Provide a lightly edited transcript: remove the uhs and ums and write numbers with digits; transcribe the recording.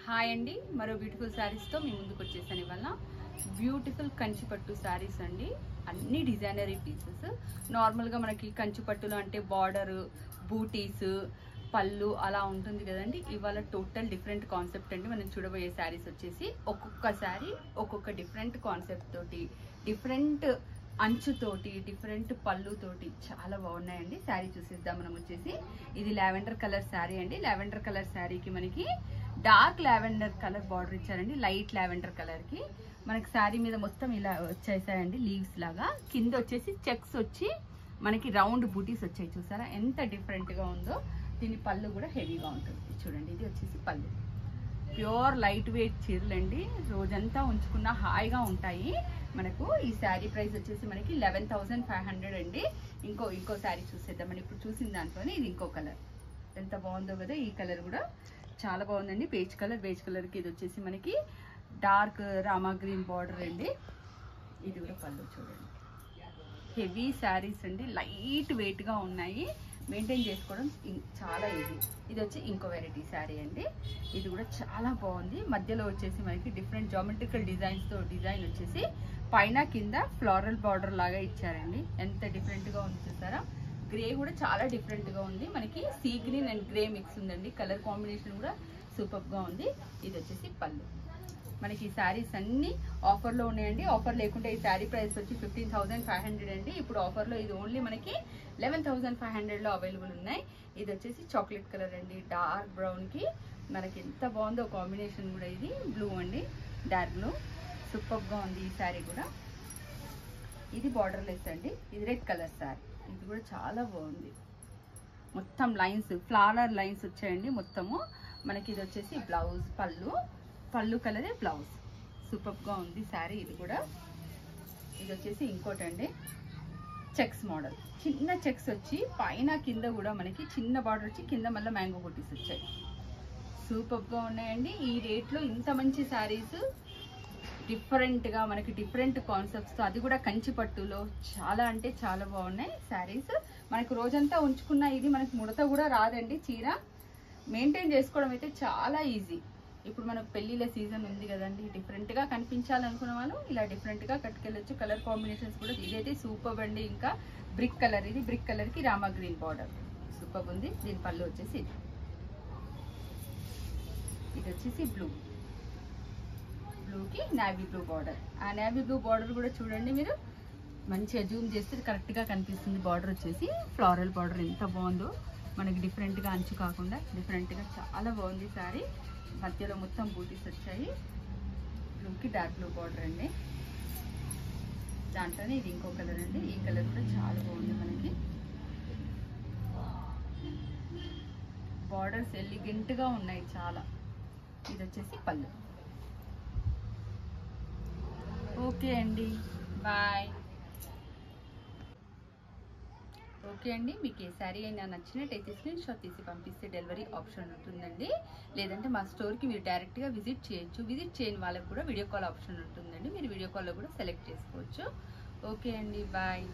Hi అండి, మరో beautiful శారీస్తో మీ ముందుకు వచ్చేసాను. ఇవాళ బ్యూటిఫుల్ కంచిపట్టు శారీస్ అండి. అన్ని డిజైనరీ పీసెస్. నార్మల్గా మనకి కంచిపట్టులో అంటే బార్డర్, బూటీస్, పళ్ళు అలా ఉంటుంది కదండి. ఇవాళ టోటల్ డిఫరెంట్ కాన్సెప్ట్ అండి. మనం చూడబోయే శారీస్ వచ్చేసి ఒక్కొక్క శారీ ఒక్కొక్క డిఫరెంట్ కాన్సెప్ట్ తోటి, డిఫరెంట్ అంచుతోటి, డిఫరెంట్ పళ్ళుతోటి చాలా బాగున్నాయండి. శారీ చూసేద్దాం. మనం వచ్చేసి ఇది లావెండర్ కలర్ శారీ అండి. లావెండర్ కలర్ శారీకి మనకి డార్క్ లావెండర్ కలర్ బార్డర్ ఇచ్చారండి. లైట్ లావెండర్ కలర్ కి మనకి శారీ మీద మొత్తం ఇలా వచ్చేసాయండి లీవ్స్ లాగా. కింద వచ్చేసి చెక్స్ వచ్చి మనకి రౌండ్ బూటీస్ వచ్చాయి. చూసారా ఎంత డిఫరెంట్ గా ఉందో. దీని పళ్ళు కూడా హెవీగా ఉంటుంది. చూడండి, ఇది వచ్చేసి పళ్ళు. ప్యూర్ లైట్ వెయిట్ చీరలు అండి. రోజంతా ఉంచుకున్న హాయిగా ఉంటాయి. మనకు ఈ శారీ ప్రైస్ వచ్చేసి మనకి 11,500 అండి. ఇంకో శారీ చూసేద్దాం. మనం ఇప్పుడు చూసిన దాంట్లోనే ఇది ఇంకో కలర్. ఎంత బాగుందో కదా. ఈ కలర్ కూడా చాలా బాగుందండి. బేజ్ కలర్కి ఇది వచ్చేసి మనకి డార్క్ రామా గ్రీన్ బార్డర్ అండి. ఇది కూడా పళ్ళు చూడండి. హెవీ శారీస్ అండి. లైట్ వెయిట్ గా ఉన్నాయి. మెయింటైన్ చేసుకోవడం చాలా ఈజీ. ఇది వచ్చి ఇంకో వెరైటీ శారీ అండి. ఇది కూడా చాలా బాగుంది. మధ్యలో వచ్చేసి మనకి డిఫరెంట్ జామెట్రికల్ డిజైన్స్ తో డిజైన్ వచ్చేసి పైన కింద ఫ్లోరల్ బార్డర్ లాగా ఇచ్చారండి. ఎంత డిఫరెంట్ గా ఉంది చూసారా. గ్రే కూడా చాలా డిఫరెంట్ గా ఉంది. మనకి sea green and grey mix ఉందండి. కలర్ కాంబినేషన్ కూడా సూపర్ గా ఉంది. ఇది వచ్చేసి పళ్ళు. మనకి ఈ శారీస్ అన్ని ఆఫర్ లో ఉన్నాయండి. ఆఫర్ లేకుంటే ఈ శారీ ప్రైస్ వచ్చి 15,500 అండి. ఇప్పుడు ఆఫర్ లో ఇది ఓన్లీ మనకి 11,500 లో అవైలబుల్ ఉన్నాయి. ఇది వచ్చేసి చాక్లెట్ కలర్ అండి. డార్క్ బ్రౌన్ కి మనకి ఎంత బాగుందో కాంబినేషన్ కూడా. ఇది బ్లూ అండి, డార్క్ బ్లూ. సూపర్ గా ఉంది ఈ శారీ కూడా. ఇది బార్డర్ లెస్ అండి. ఇది రెడ్ కలర్ శారీ. ఇది కూడా చాలా బాగుంది. మొత్తం లైన్స్, ఫ్లవర్ లైన్స్ వచ్చాయండి మొత్తము. మనకి ఇది వచ్చేసి బ్లౌజ్, పళ్ళు కలరే బ్లౌజ్. సూపర్ గా ఉంది శారీ. ఇది కూడా. ఇది వచ్చేసి ఇంకోటి అండి, చెక్స్ మోడల్. చిన్న చెక్స్ వచ్చి పైన కింద కూడా మనకి చిన్న బార్డర్ వచ్చి కింద మళ్ళీ మ్యాంగో బూటీస్ వచ్చాయి. సూపర్ గా ఉన్నాయండి. ఈ రేట్ లో ఇంత మంచి శారీస్ డిఫరెంట్ గా మనకి డిఫరెంట్ కాన్సెప్ట్స్ తో, అది కూడా కంచి పట్టులో చాలా అంటే చాలా బాగున్నాయి శారీస్. మనకు రోజంతా ఉంచుకున్న ఇది మనకి ముడత కూడా రాదండి. చీర మెయింటైన్ చేసుకోవడం అయితే చాలా ఈజీ. ఇప్పుడు మనకు పెళ్లిళ్ళ సీజన్ ఉంది కదండి. డిఫరెంట్ గా కనిపించాలనుకున్న వాళ్ళు ఇలా డిఫరెంట్ గా కట్టుకెళ్ళొచ్చు. కలర్ కాంబినేషన్స్ కూడా ఇదైతే సూపర్ అండి. ఇంకా బ్రిక్ కలర్, ఇది బ్రిక్ కలర్ కి రామా గ్రీన్ బార్డర్ సూపర్ ఉంది. దీని పళ్ళు వచ్చేసి ఇది వచ్చేసి బ్లూకి నావీ బ్లూ బార్డర్. ఆ నావీ బ్లూ బార్డర్ కూడా చూడండి మీరు. మంచిగా జూమ్ చేస్తే కరెక్ట్ గా కనిపిస్తుంది. బార్డర్ వచ్చేసి ఫ్లోరల్ బార్డర్ ఎంత బాగుందో. మనకి డిఫరెంట్ గా అంచు కాకుండా డిఫరెంట్ గా చాలా బాగుంది సారీ. మధ్యలో మొత్తం బూటీస్ వచ్చాయి. బ్లూకి డార్క్ బ్లూ బార్డర్ అండి. దాంట్లోనే ఇది ఇంకో కలర్ అండి. ఈ కలర్ కూడా చాలా బాగుంది. మనకి బార్డర్స్ ఎలిగెంట్ గా ఉన్నాయి చాలా. ఇది వచ్చేసి పళ్ళు. ఓకే అండి, బాయ్. ఓకే అండి, మీకు ఏ శారీ అయినా నచ్చినట్టయితే స్క్రీన్ షాట్ తీసి పంపిస్తే డెలివరీ ఆప్షన్ ఉంటుందండి. లేదంటే మా స్టోర్కి మీరు డైరెక్ట్గా విజిట్ చేయొచ్చు. విజిట్ చేయని వాళ్ళకి కూడా వీడియో కాల్ ఆప్షన్ ఉంటుందండి. మీరు వీడియో కాల్లో కూడా సెలెక్ట్ చేసుకోవచ్చు. ఓకే అండి, బాయ్.